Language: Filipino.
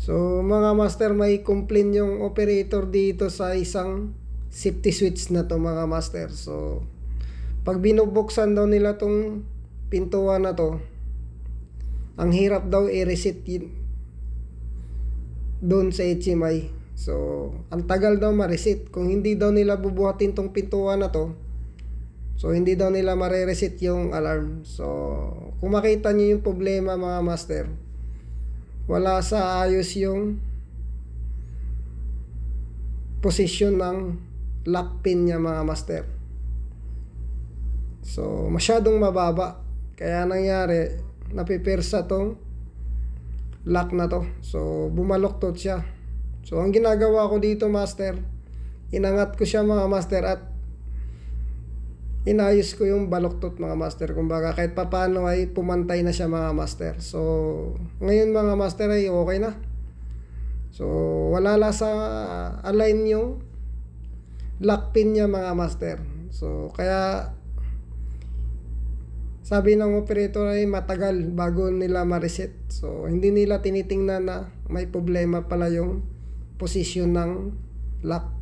So mga master, may complain yung operator dito sa isang safety switch na to mga master. So pag binubuksan daw nila tong pintuan na to, ang hirap daw i-reset doon sa HMI. So ang tagal daw ma-reset. Kung hindi daw nila bubuhatin tong pintuan na to, so hindi daw nila mare-reset yung alarm. So kung makita niyo yung problema mga master, wala sa ayos yung position ng lock pin niya mga master. So masyadong mababa, kaya nangyari napipersa tong lock na to. So bumaloktot siya. So ang ginagawa ko dito master, inangat ko siya mga master at inayos ko yung baloktot mga master. Kumbaga kahit papano ay pumantay na siya mga master. So ngayon mga master ay okay na. So wala la sa align yung lock pin niya mga master. So kaya sabi ng operator ay matagal bago nila ma-reset. So hindi nila tinitingnan na may problema pala yung posisyon ng lock.